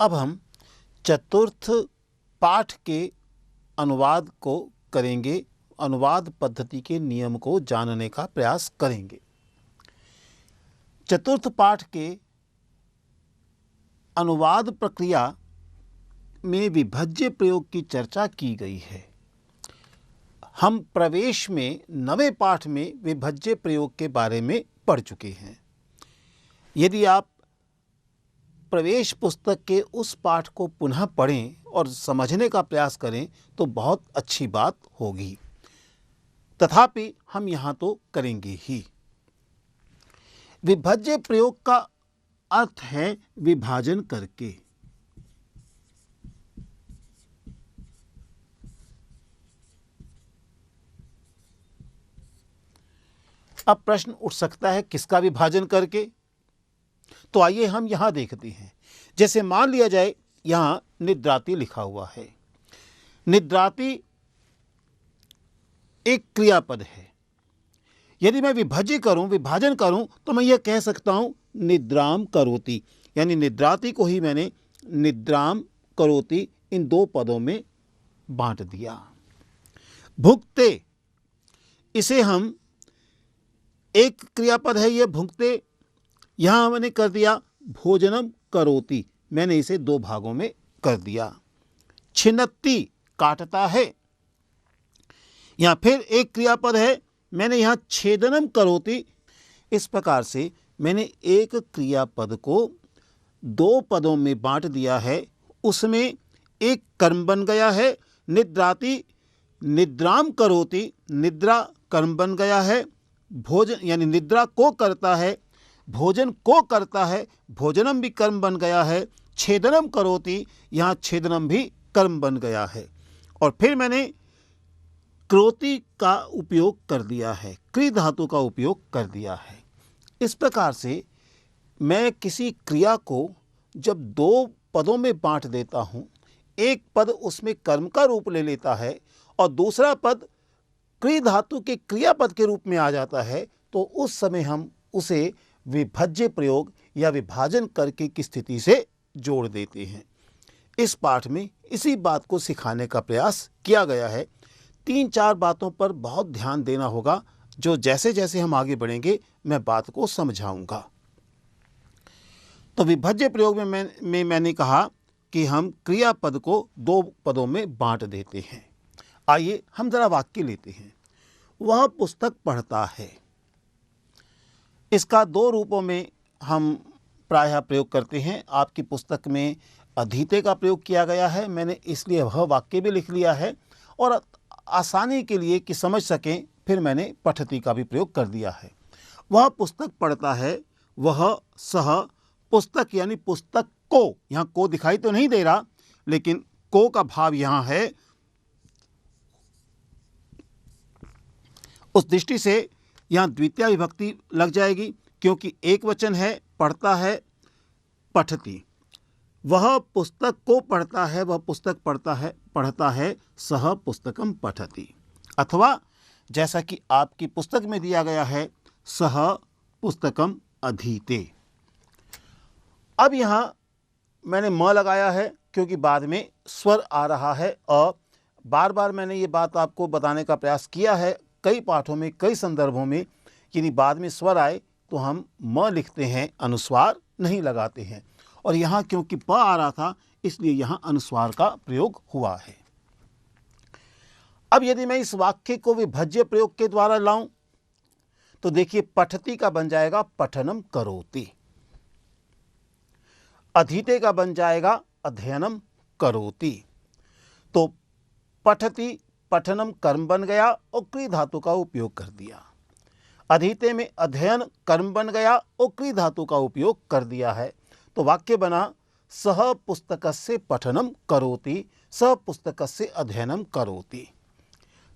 अब हम चतुर्थ पाठ के अनुवाद को करेंगे, अनुवाद पद्धति के नियम को जानने का प्रयास करेंगे। चतुर्थ पाठ के अनुवाद प्रक्रिया में विभज्य प्रयोग की चर्चा की गई है। हम प्रवेश में 9वें पाठ में विभज्य प्रयोग के बारे में पढ़ चुके हैं। यदि आप प्रवेश पुस्तक के उस पाठ को पुनः पढ़ें और समझने का प्रयास करें तो बहुत अच्छी बात होगी। तथापि हम यहाँ तो करेंगे ही। विभज्य प्रयोग का अर्थ है विभाजन करके। अब प्रश्न उठ सकता है किसका विभाजन करके? तो आइए हम यहां देखते हैं। जैसे मान लिया जाए यहां निद्राति लिखा हुआ है। निद्राति एक क्रियापद है। यदि मैं विभाजन करूं तो मैं यह कह सकता हूं निद्राम करोति, यानी निद्राति को ही मैंने निद्राम करोति इन दो पदों में बांट दिया। भुक्ते, इसे हम एक क्रियापद है, यह भुक्ते, यहां मैंने कर दिया भोजनम करोति, मैंने इसे दो भागों में कर दिया। छिन्नति, काटता है, यहां फिर एक क्रियापद है, मैंने यहां छेदनम करोति। इस प्रकार से मैंने एक क्रियापद को दो पदों में बांट दिया है। उसमें एक कर्म बन गया है निद्राति, निद्राम करोति, निद्रा कर्म बन गया है। भोजन यानी निद्रा को करता है, भोजन को करता है, भोजनम भी कर्म बन गया है। छेदनम करोति, यहाँ छेदनम भी कर्म बन गया है। और फिर मैंने क्रोति का उपयोग कर दिया है, क्री धातु का उपयोग कर दिया है। इस प्रकार से मैं किसी क्रिया को जब दो पदों में बांट देता हूँ, एक पद उसमें कर्म का रूप ले लेता है और दूसरा पद क्री धातु के क्रियापद के रूप में आ जाता है, तो उस समय हम उसे विभज्य प्रयोग या विभाजन करके की स्थिति से जोड़ देते हैं। इस पाठ में इसी बात को सिखाने का प्रयास किया गया है। 3-4 बातों पर बहुत ध्यान देना होगा, जो जैसे जैसे हम आगे बढ़ेंगे मैं बात को समझाऊंगा। तो विभज्य प्रयोग में मैंने कहा कि हम क्रियापद को दो पदों में बांट देते हैं। आइए हम जरा वाक्य लेते हैं। वह पुस्तक पढ़ता है। इसका दो रूपों में हम प्रायः प्रयोग करते हैं। आपकी पुस्तक में अधीते का प्रयोग किया गया है, मैंने इसलिए वह वाक्य भी लिख लिया है, और आसानी के लिए कि समझ सकें फिर मैंने पठती का भी प्रयोग कर दिया है। वह पुस्तक पढ़ता है, वह सह पुस्तक यानी पुस्तक को, यहाँ को दिखाई तो नहीं दे रहा लेकिन को का भाव यहाँ है। उस दृष्टि से यहाँ द्वितीय विभक्ति लग जाएगी, क्योंकि एक वचन है, पढ़ता है, पठती। वह पुस्तक को पढ़ता है, वह पुस्तक पढ़ता है सह पुस्तकम पठति। अथवा जैसा कि आपकी पुस्तक में दिया गया है सह पुस्तकम अधीते। अब यहाँ मैंने म लगाया है क्योंकि बाद में स्वर आ रहा है। और बार बार मैंने ये बात आपको बताने का प्रयास किया है कई पाठों में, कई संदर्भों में, यदि बाद में स्वर आए तो हम म लिखते हैं, अनुस्वार नहीं लगाते हैं। और यहाँ क्योंकि प आ रहा था इसलिए यहाँ अनुस्वार का प्रयोग हुआ है। अब यदि मैं इस वाक्य को विभज्य प्रयोग के द्वारा लाऊं तो देखिए पठती का बन जाएगा पठनम करोति, अधीते का बन जाएगा अध्ययनम करोति। तो पठती पठनम कर्म बन गया और क्री धातु का उपयोग कर दिया। अधीते में अध्ययन कर्म बन गया और क्री धातु का उपयोग कर दिया है। तो वाक्य बना सह पुस्तकस्य पठनम करोति, सह पुस्तकस्य अध्ययनम करोति।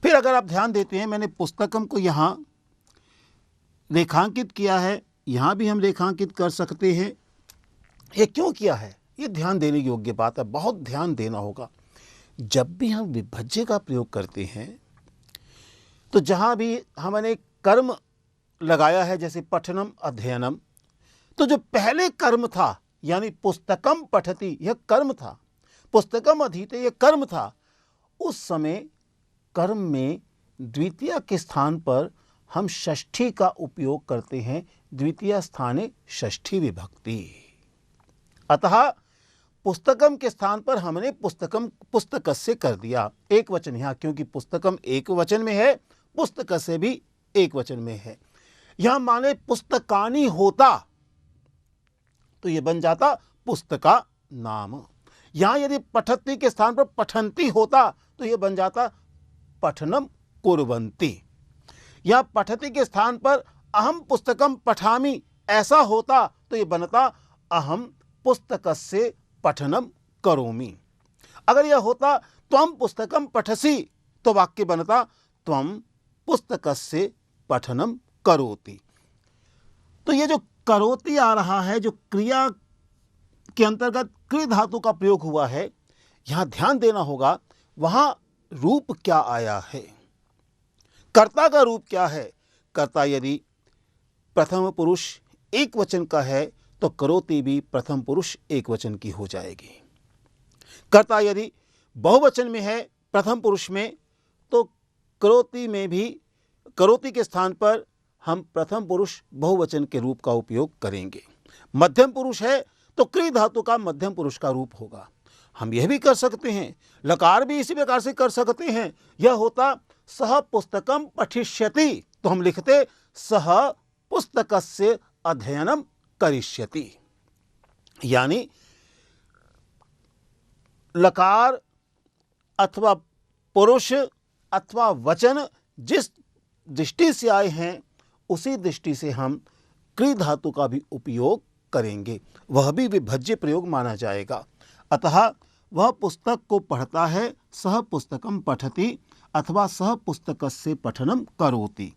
फिर अगर आप ध्यान देते हैं मैंने पुस्तकम को यहाँ रेखांकित किया है, यहाँ भी हम रेखांकित कर सकते हैं। ये क्यों किया है? ये ध्यान देने योग्य बात है, बहुत ध्यान देना होगा। जब भी हम विभज्य का प्रयोग करते हैं तो जहाँ भी हमने कर्म लगाया है, जैसे पठनम अध्ययनम, तो जो पहले कर्म था यानी पुस्तकम पठति यह कर्म था, पुस्तकम अधीते यह कर्म था। उस समय कर्म में द्वितीय के स्थान पर हम षष्ठी का उपयोग करते हैं, द्वितीय स्थाने षष्ठी विभक्ति। अतः पुस्तकम के स्थान पर हमने पुस्तकम पुस्तकस्य कर दिया, एक वचन यहाँ, क्योंकि पुस्तकम एक वचन में है, पुस्तकस्य भी एक वचन में है। यहां माने पुस्तकानी होता तो यह बन जाता पुस्तका नाम। यहां यदि पठती के स्थान पर पठंती होता तो यह बन जाता पठनम कुर्वन्ति। या पठती के स्थान पर अहम पुस्तकम पठामि ऐसा होता तो यह बनता अहम पुस्तकस्य पठनम करोमि। अगर यह होता त्वम पुस्तकम पठसि तो वाक्य बनता त्वम पुस्तकस्य पठनम करोति। तो ये जो करोति आ रहा है, जो क्रिया के अंतर्गत क्रि धातु का प्रयोग हुआ है, यहां ध्यान देना होगा वहां रूप क्या आया है, कर्ता का रूप क्या है। कर्ता यदि प्रथम पुरुष एक वचन का है तो करोति भी प्रथम पुरुष एक वचन की हो जाएगी। कर्ता यदि बहुवचन में है प्रथम पुरुष में तो करोति में भी करोति के स्थान पर हम प्रथम पुरुष बहुवचन के रूप का उपयोग करेंगे। मध्यम पुरुष है तो क्रि धातु का मध्यम पुरुष का रूप होगा। हम यह भी कर सकते हैं, लकार भी इसी प्रकार से कर सकते हैं। यह होता सह पुस्तकम पठिष्यति तो हम लिखते सह पुस्तकस्य अध्ययनम करिष्यति। यानी लकार अथवा पुरुष अथवा वचन जिस दृष्टि से आए हैं उसी दृष्टि से हम क्रि धातु का भी उपयोग करेंगे, वह भी विभज्य प्रयोग माना जाएगा। अतः वह पुस्तक को पढ़ता है, सह पुस्तकम पठति अथवा सह पुस्तकस्य पठनम करोति,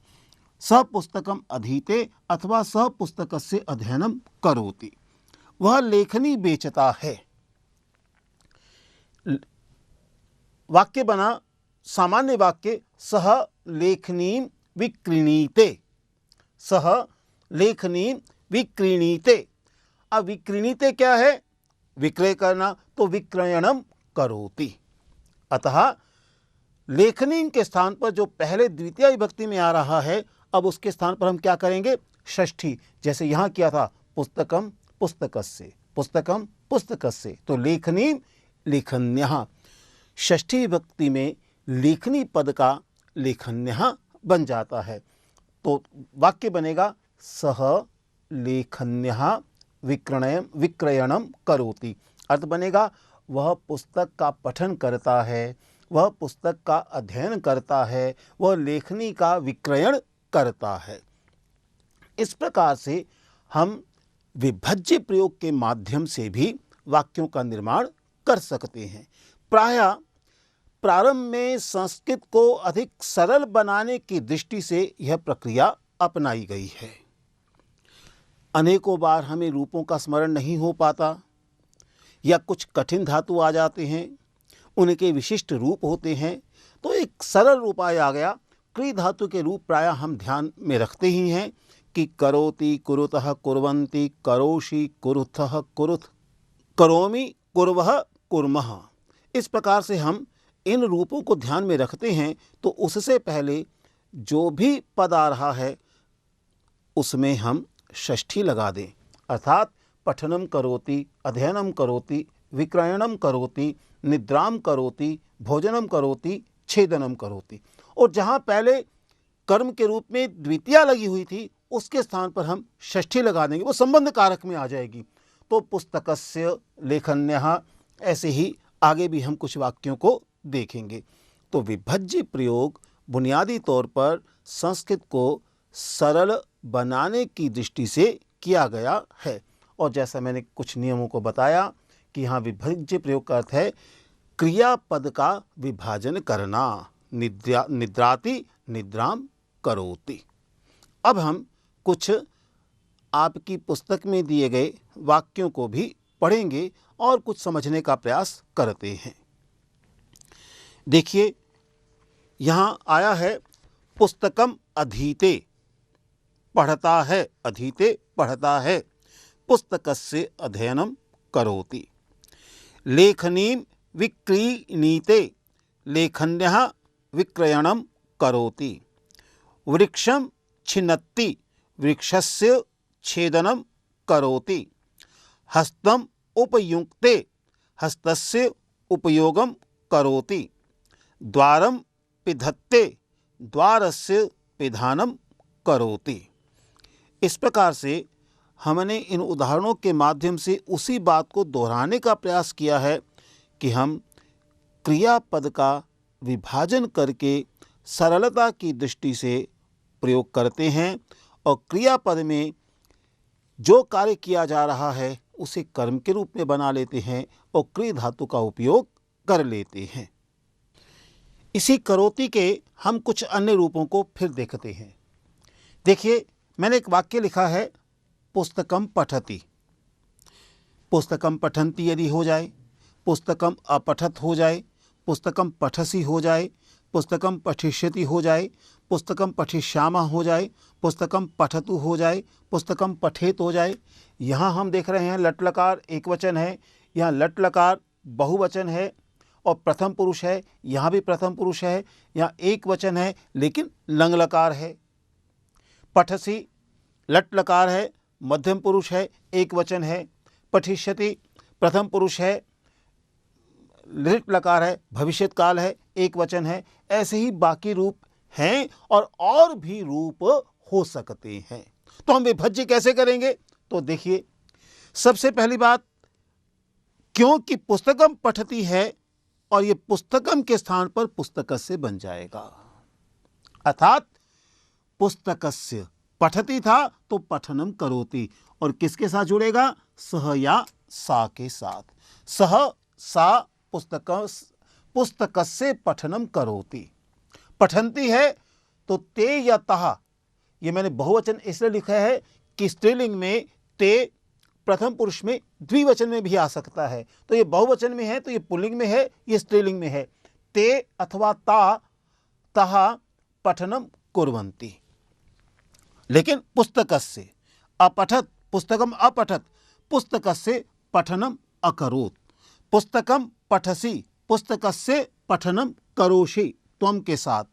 सह पुस्तकम अधीते अथवा सह पुस्तकस्य अध्ययनम करोति। वह लेखनी बेचता है। वाक्य बना सामान्य वाक्य सह लेखनीम विक्रीणीते, सह लेखनीम विक्रीणीते। अब विक्रीणीते क्या है, विक्रय करना, तो विक्रयणम करोति। अतः लेखनीम के स्थान पर जो पहले द्वितीय विभक्ति में आ रहा है, अब उसके स्थान पर हम क्या करेंगे, षष्ठी। जैसे यहां किया था पुस्तकम पुस्तकस्य, पुस्तकम पुस्तकस्य, तो लेखनीम लेखन्यः। षष्ठी विभक्ति में लेखनी पद का लेखन्यः बन जाता है, तो वाक्य बनेगा सह लेखन्यः विक्रयणम करोति। अर्थ बनेगा वह पुस्तक का पठन करता है, वह पुस्तक का अध्ययन करता है, वह लेखनी का विक्रयण करता है। इस प्रकार से हम विभज्य प्रयोग के माध्यम से भी वाक्यों का निर्माण कर सकते हैं। प्रायः प्रारंभ में संस्कृत को अधिक सरल बनाने की दृष्टि से यह प्रक्रिया अपनाई गई है। अनेकों बार हमें रूपों का स्मरण नहीं हो पाता या कुछ कठिन धातु आ जाते हैं, उनके विशिष्ट रूप होते हैं, तो एक सरल उपाय आ गया। क्रि धातु के रूप प्रायः हम ध्यान में रखते ही हैं कि करोति कुरुतः कुर्वन्ति, करोषि कुरुथः कुरुथ, करोमि कुर्वः कुर्मः। इस प्रकार से हम इन रूपों को ध्यान में रखते हैं, तो उससे पहले जो भी पद आ रहा है उसमें हम षष्ठी लगा दें। अर्थात पठनम करोति, अध्ययनम करोति, विक्रयणम करोति, निद्राम करोति, भोजनम करोति, छेदनम करोति। और जहाँ पहले कर्म के रूप में द्वितीया लगी हुई थी उसके स्थान पर हम षष्ठी लगा देंगे, वो संबंध कारक में आ जाएगी। तो पुस्तकस्य लेखन्यः, ऐसे ही आगे भी हम कुछ वाक्यों को देखेंगे। तो विभज्य प्रयोग बुनियादी तौर पर संस्कृत को सरल बनाने की दृष्टि से किया गया है। और जैसा मैंने कुछ नियमों को बताया कि यहाँ विभज्य प्रयोग का अर्थ है क्रियापद का विभाजन करना, निद्राति निद्राम करोति। अब हम कुछ आपकी पुस्तक में दिए गए वाक्यों को भी पढ़ेंगे और कुछ समझने का प्रयास करते हैं। देखिए यहाँ आया है पुस्तकम अधीते, पढ़ता है, अधीते पढ़ता है। पुस्तकस्य अध्ययनं करोति। लेखनीं विक्रीणीते लेखन्यः विक्रयणं करोति। वृक्षं छिन्नत्ति वृक्षस्य छेदनं करोति। हस्तम् उपयुङ्क्ते हस्तस्य उपयोगं करोति। द्वारं पिधत्ते द्वारस्य पिधानं करोति। इस प्रकार से हमने इन उदाहरणों के माध्यम से उसी बात को दोहराने का प्रयास किया है कि हम क्रियापद का विभाजन करके सरलता की दृष्टि से प्रयोग करते हैं और क्रियापद में जो कार्य किया जा रहा है उसे कर्म के रूप में बना लेते हैं और क्रिया धातु का उपयोग कर लेते हैं। इसी करोति के हम कुछ अन्य रूपों को फिर देखते हैं। देखिए, मैंने एक वाक्य लिखा है, पुस्तकम पठति। पुस्तकम पठन्ति यदि हो जाए, पुस्तकम अपठत हो जाए, पुस्तकम पठसी हो जाए, पुस्तकम पठिष्यति हो जाए, पुस्तकम पठिष्यामः हो जाए, पुस्तकम पठतु हो जाए, पुस्तकम पठेत हो जाए। यहाँ हम देख रहे हैं लट लकार एक वचन है, यहाँ लट लकार बहुवचन है और प्रथम पुरुष है, यहाँ भी प्रथम पुरुष है, यहाँ एक वचन है लेकिन लंग लकार है। पठसी लट लकार है, मध्यम पुरुष है, एक वचन है। पठिष्यति प्रथम पुरुष है, लिट लकार है, भविष्यत काल है, एक वचन है। ऐसे ही बाकी रूप हैं और भी रूप हो सकते हैं। तो हम विभज्य कैसे करेंगे? तो देखिए, सबसे पहली बात, क्योंकि पुस्तकम पठती है और ये पुस्तकम के स्थान पर पुस्तकस्य बन जाएगा, अर्थात पुस्तकस्य पठती था तो पठनम करोति और किसके साथ जुड़ेगा? सह या सा के साथ। सह सा पुस्तकस्य पठनम करोति। पठन्ति है तो ते या तः, ये मैंने बहुवचन इसलिए लिखा है कि स्त्रीलिंग में ते प्रथम पुरुष में द्विवचन में भी आ सकता है। तो ये बहुवचन में है तो ये पुल्लिंग में है, ये स्त्रीलिंग में है। ते अथवा ता तः पठनम कुर्वन्ति। लेकिन पुस्तकस्य अपठत, पुस्तकम अपठत, पुस्तकस्य पठनम अकरोत्। पुस्तकम पठसि, पुस्तकस्य पठनम करोषि त्वम के साथ।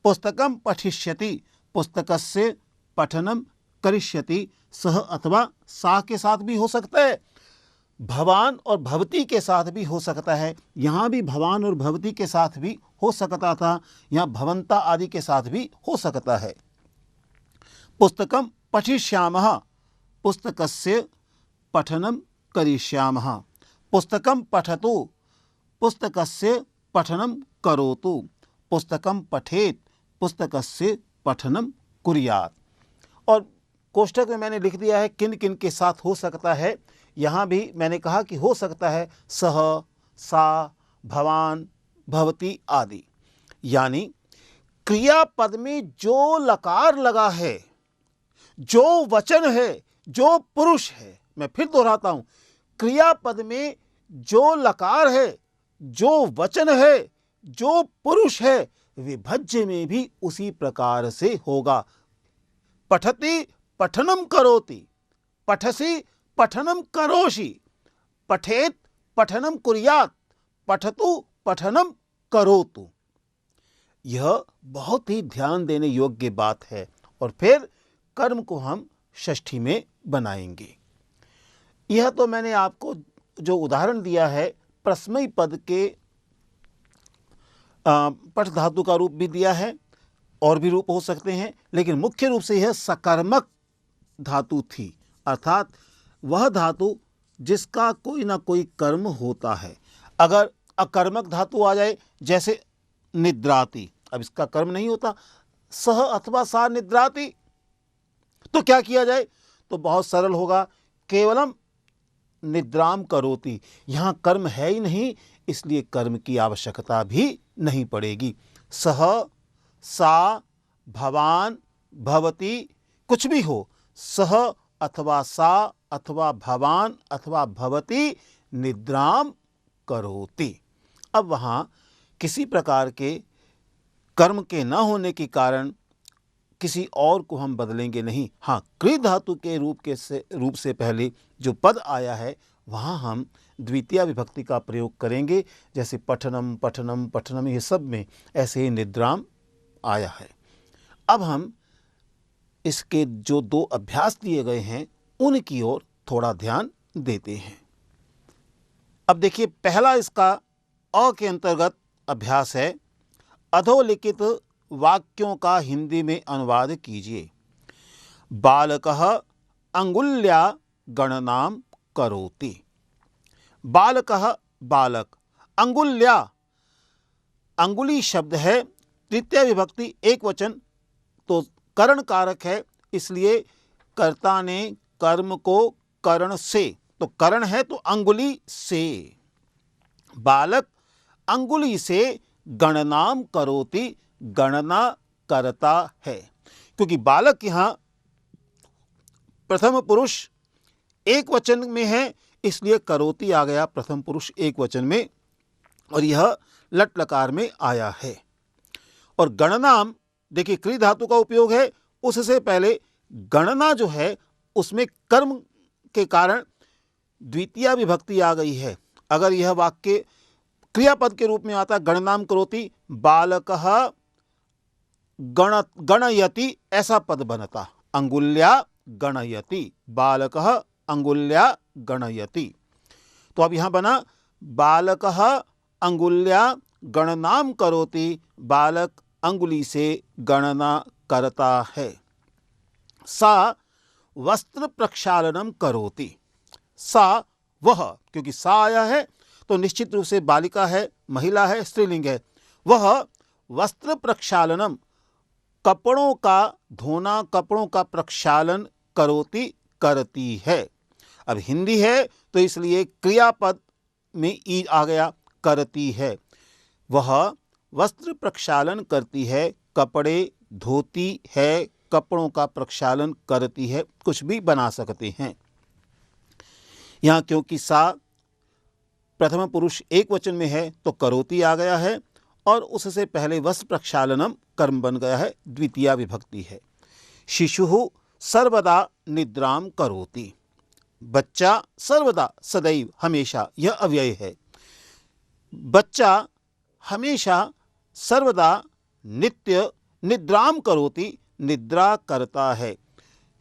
पुस्तकम पठिष्यति, पुस्तकस्य पठनम करिष्यति, सह अथवा सा के साथ भी हो सकता है। भवान और भवती के साथ भी हो सकता है। यहाँ भी भवान और भवती के साथ भी हो सकता था, यहाँ भवंता आदि के साथ भी हो सकता है। पुस्तकम पठिष्यामः, पुस्तकस्य पठनम करिष्यामः। पुस्तकम पठतु, पुस्तकस्य पठनम करोतु। पुस्तकम पठेत, पुस्तकस्य पठनम कुर्यात्। और कोष्ठक में मैंने लिख दिया है किन किन के साथ हो सकता है। यहाँ भी मैंने कहा कि हो सकता है सह, सा, भवान, भवती आदि। यानी क्रियापद में जो लकार लगा है, जो वचन है, जो पुरुष है, मैं फिर दोहराता हूं, क्रियापद में जो लकार है, जो वचन है, जो पुरुष है, विभज्य में भी उसी प्रकार से होगा। पठति पठनम करोति, पठसि पठनम करोषि, पठेत पठनम कुर्यात्, पठतु पठनम करोतु। यह बहुत ही ध्यान देने योग्य बात है। और फिर कर्म को हम षष्ठी में बनाएंगे। यह तो मैंने आपको जो उदाहरण दिया है प्रश्मयी पद के पठ धातु का रूप भी दिया है, और भी रूप हो सकते हैं, लेकिन मुख्य रूप से यह सकर्मक धातु थी, अर्थात वह धातु जिसका कोई ना कोई कर्म होता है। अगर अकर्मक धातु आ जाए जैसे निद्राति, अब इसका कर्म नहीं होता, सह अथवा सा निद्राति, तो क्या किया जाए? तो बहुत सरल होगा, केवलम निद्राम करोति। यहाँ कर्म है ही नहीं, इसलिए कर्म की आवश्यकता भी नहीं पड़ेगी। सह, सा, भवान, भवती, कुछ भी हो, सह अथवा सा अथवा भवान अथवा भवती निद्राम करोति। अब वहाँ किसी प्रकार के कर्म के न होने के कारण किसी और को हम बदलेंगे नहीं। हाँ, कृ धातु के रूप से पहले जो पद आया है वहाँ हम द्वितीय विभक्ति का प्रयोग करेंगे। जैसे पठनम पठनम पठनम, ये सब में ऐसे ही निद्राम आया है। अब हम इसके जो 2 अभ्यास दिए गए हैं उनकी ओर थोड़ा ध्यान देते हैं। अब देखिए, पहला इसका अ के अंतर्गत अभ्यास है, अधोलिखित वाक्यों का हिंदी में अनुवाद कीजिए। बालकः अंगुल्या गणनां करोति। बालकः बालक, अंगुल्या अंगुली शब्द है, तृतीय विभक्ति एक वचन, तो करण कारक है, इसलिए कर्ता ने कर्म को करण से, तो करण है तो अंगुली से। बालक अंगुली से गणनाम करोति, गणना करता है। क्योंकि बालक यहाँ प्रथम पुरुष एक वचन में है, इसलिए करोति आ गया प्रथम पुरुष एक वचन में, और यह लट लकार में आया है। और गणनाम, देखिए क्रि धातु का उपयोग है, उससे पहले गणना जो है उसमें कर्म के कारण द्वितीय विभक्ति आ गई है। अगर यह वाक्य क्रियापद के रूप में आता गणनाम करोति, बालकः गणयति, ऐसा पद बनता, अंगुल्या गणयति, बालकः अंगुल्या गणयति। तो अब यहाँ बना बालकः अंगुल्या गणनाम करोति, बालक अंगुली से गणना करता है। सा वस्त्र प्रक्षालनम करोति, सा वह, क्योंकि सा आया है तो निश्चित रूप से बालिका है, महिला है, स्त्रीलिंग है। वह वस्त्र प्रक्षालनम, कपड़ों का धोना, कपड़ों का प्रक्षालन करोति, करती है। अब हिंदी है तो इसलिए क्रियापद में ई आ गया, करती है। वह वस्त्र प्रक्षालन करती है, कपड़े धोती है, कपड़ों का प्रक्षालन करती है, कुछ भी बना सकते हैं। यहाँ क्योंकि सा प्रथम पुरुष एक वचन में है तो करोति आ गया है, और उससे पहले वस्त्र प्रक्षालनम कर्म बन गया है, द्वितीय विभक्ति है। शिशुः सर्वदा निद्राम करोति, बच्चा सर्वदा सदैव हमेशा, यह अव्यय है। बच्चा हमेशा सर्वदा नित्य निद्राम करोति, निद्रा करता है।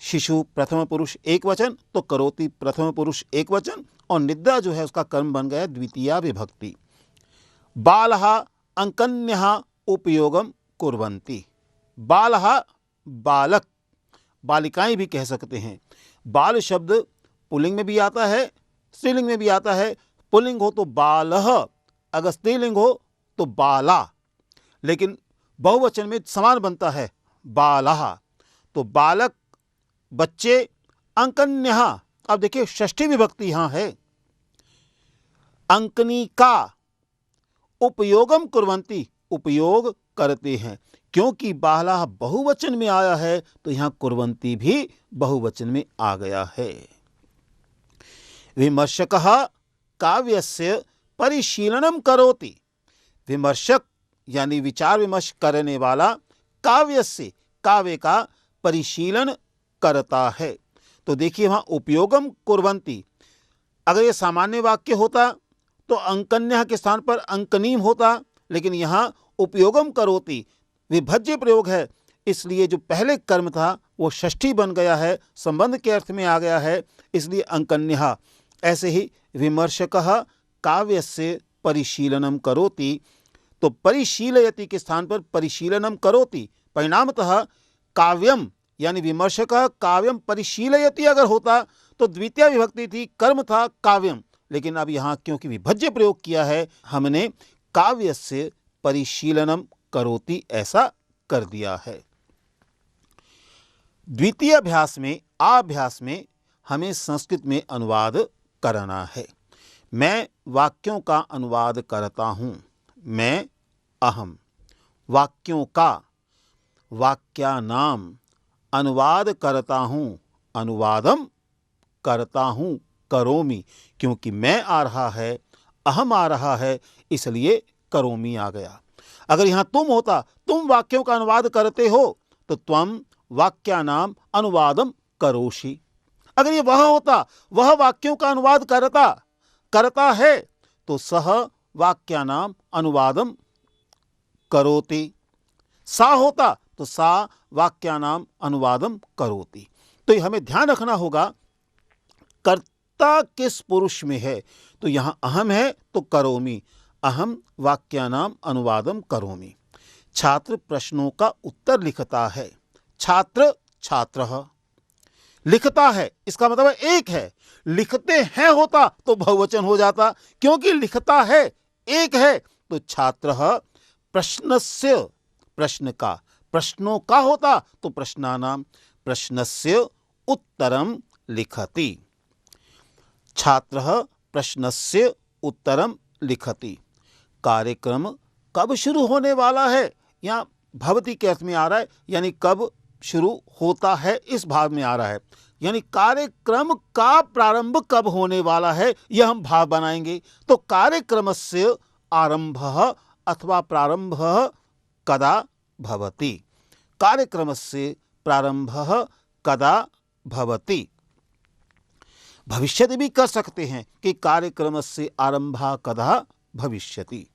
शिशु प्रथम पुरुष एक वचन तो करोति प्रथम पुरुष एक वचन, और निद्रा जो है उसका कर्म बन गया द्वितीय विभक्ति। बालः अंकन्यः उपयोगम कुर्वन्ति, बालः बालक, बालिकाएं भी कह सकते हैं। बाल शब्द पुल्लिंग में भी आता है, स्त्रीलिंग में भी आता है। पुल्लिंग हो तो बालः, अगर स्त्रीलिंग हो तो बाला, लेकिन बहुवचन में समान बनता है बालः। तो बालक, बच्चे, अंकन्यः, अब देखिए षष्ठी विभक्ति यहां है, अंकनी का, उपयोगम कुर्वन्ति, उपयोग करते हैं। क्योंकि बाला बहुवचन में आया है तो यहां कुर्वन्ति भी बहुवचन में आ गया है। विमर्शकः काव्यस्य परिशीलनम करोति, विमर्शक यानी विचार विमर्श करने वाला काव्यस्य, काव्य का परिशीलन करता है। तो देखिए वहां उपयोगम कुर्वन्ति, अगर ये सामान्य वाक्य होता तो अंकन्यः के स्थान पर अंकनीम होता, लेकिन यहाँ उपयोगम करोति विभज्य प्रयोग है, इसलिए जो पहले कर्म था वो षष्ठी बन गया है, संबंध के अर्थ में आ गया है, इसलिए अंकन्यः। ऐसे ही विमर्शकः काव्यस्य परिशीलनम करोति, तो परिशीलयति के स्थान पर परिशीलनम करोति, परिणामतः काव्यम यानी विमर्शकः काव्यम परिशीलयति अगर होता तो द्वितीय विभक्ति थी, कर्म था काव्यम, लेकिन अब यहाँ क्योंकि विभज्य प्रयोग किया है हमने काव्यस्य परिशीलनम करोति ऐसा कर दिया है। द्वितीय अभ्यास में अभ्यास में हमें संस्कृत में अनुवाद करना है। मैं वाक्यों का अनुवाद करता हूँ, मैं अहम, वाक्यों का, वाक्यानाम, अनुवाद करता हूँ, अनुवादम करता हूँ, करोमि, क्योंकि मैं आ रहा है, अहम आ रहा है, इसलिए करोमि आ गया। अगर यहाँ तुम होता, तुम वाक्यों का अनुवाद करते हो, तो त्वम वाक्यानाम अनुवादम करोषि। अगर ये वह होता, वह वाक्यों का अनुवाद करता है, तो सह वाक्यानाम अनुवादम करोति। सा होता तो सा वाक्यानाम अनुवादम करोति। तो ये हमें ध्यान रखना होगा, कर्ता किस पुरुष में है, तो यहां अहम है तो करोमि, अहम वाक्यानाम अनुवादम करोमि। छात्र प्रश्नों का उत्तर लिखता है। छात्र छात्रः, लिखता है इसका मतलब एक है, लिखते हैं होता तो बहुवचन हो जाता, क्योंकि लिखता है एक है, तो छात्रः प्रश्नस्य, प्रश्न का, प्रश्नों का होता तो प्रश्नानाम, प्रश्नस्य उत्तरम लिखति। छात्रः प्रश्नस्य उत्तरम लिखति। कार्यक्रम कब शुरू होने वाला है, यहाँ भवति के अर्थ में आ रहा है, यानी कब शुरू होता है इस भाव में आ रहा है, यानी कार्यक्रम का प्रारंभ कब होने वाला है, यह हम भाव बनाएंगे। तो कार्यक्रमस्य आरंभः अथवा प्रारंभः कदा भवति, कार्यक्रमस्य प्रारंभः कदा भवति। भविष्यति भी कर सकते हैं कि कार्यक्रमस्य आरंभः कदा भविष्यति।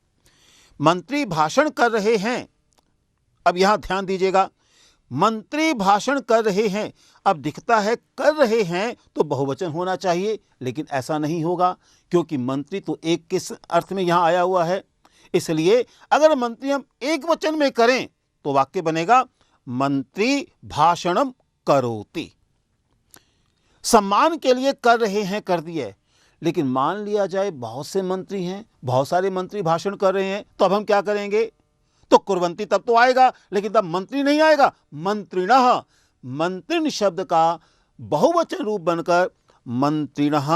मंत्री भाषण कर रहे हैं, अब यहां ध्यान दीजिएगा, मंत्री भाषण कर रहे हैं, अब दिखता है कर रहे हैं तो बहुवचन होना चाहिए, लेकिन ऐसा नहीं होगा, क्योंकि मंत्री तो एक किस अर्थ में यहां आया हुआ है। इसलिए अगर मंत्री हम एक वचन में करें तो वाक्य बनेगा मंत्री भाषणम करोति। सम्मान के लिए कर रहे हैं कर दिए, लेकिन मान लिया जाए बहुत से मंत्री हैं, बहुत सारे मंत्री भाषण कर रहे हैं, तो अब हम क्या करेंगे, तो कुर्वन्ति तब तो आएगा, लेकिन तब मंत्री नहीं आएगा, मंत्रिणः, मंत्रिण शब्द का बहुवचन रूप बनकर मंत्रिणः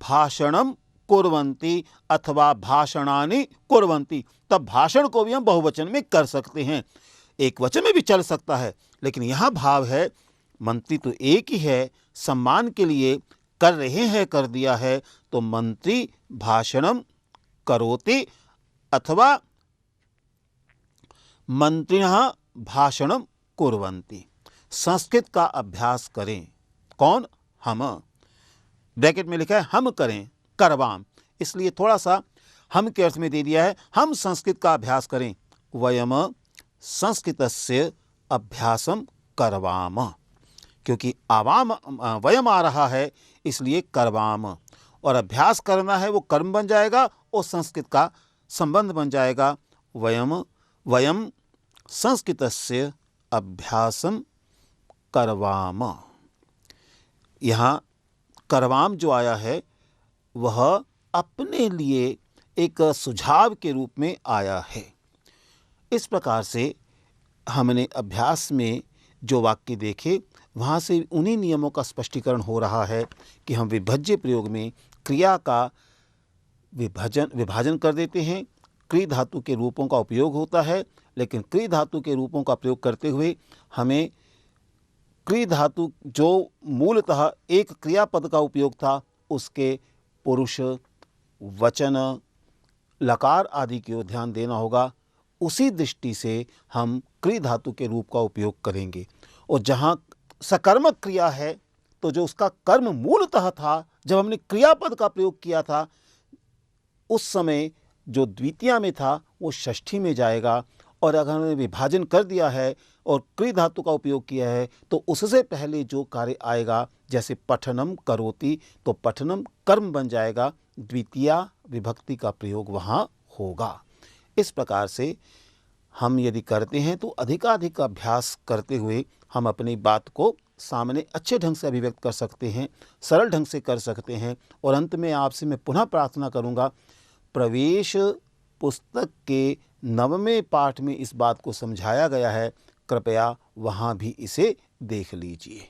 भाषणम कुर्वन्ति अथवा भाषणानि कुर्वन्ति, तब भाषण को भी हम बहुवचन में कर सकते हैं, एक वचन में भी चल सकता है, लेकिन यहां भाव है मंत्री तो एक ही है, सम्मान के लिए कर रहे हैं कर दिया है, तो मंत्री भाषणम करोति अथवा मंत्रिणः भाषणम कुर्वन्ति। संस्कृत का अभ्यास करें, कौन, हम, ब्रैकेट में लिखा है हम करें, करवाम, इसलिए थोड़ा सा हम के अर्थ में दे दिया है, हम संस्कृत का अभ्यास करें। वयम संस्कृतस्य अभ्यासम करवाम, क्योंकि आवाम वयम आ रहा है इसलिए करवाम, और अभ्यास करना है वो कर्म बन जाएगा और संस्कृत का संबंध बन जाएगा। वयम संस्कृतस्य अभ्यासम करवाम। यहाँ करवाम जो आया है वह अपने लिए एक सुझाव के रूप में आया है। इस प्रकार से हमने अभ्यास में जो वाक्य देखे वहाँ से उन्हीं नियमों का स्पष्टीकरण हो रहा है कि हम विभज्य प्रयोग में क्रिया का विभाजन कर देते हैं। क्री धातु के रूपों का उपयोग होता है, लेकिन क्री धातु के रूपों का प्रयोग करते हुए हमें क्री धातु जो मूलतः एक क्रियापद का उपयोग था उसके पुरुष, वचन, लकार आदि की ओर ध्यान देना होगा। उसी दृष्टि से हम क्री धातु के रूप का उपयोग करेंगे, और जहाँ सकर्मक क्रिया है तो जो उसका कर्म मूलतः था, जब हमने क्रियापद का प्रयोग किया था उस समय जो द्वितीया में था वो षष्ठी में जाएगा, और अगर हमने विभाजन कर दिया है और क्री धातु का उपयोग किया है तो उससे पहले जो कार्य आएगा, जैसे पठनम करोति, तो पठनम कर्म बन जाएगा, द्वितीया विभक्ति का प्रयोग वहाँ होगा। इस प्रकार से हम यदि करते हैं तो अधिकाधिक अभ्यास करते हुए हम अपनी बात को सामने अच्छे ढंग से अभिव्यक्त कर सकते हैं, सरल ढंग से कर सकते हैं। और अंत में आपसे मैं पुनः प्रार्थना करूंगा, प्रवेश पुस्तक के 9वें पाठ में इस बात को समझाया गया है, कृपया वहाँ भी इसे देख लीजिए।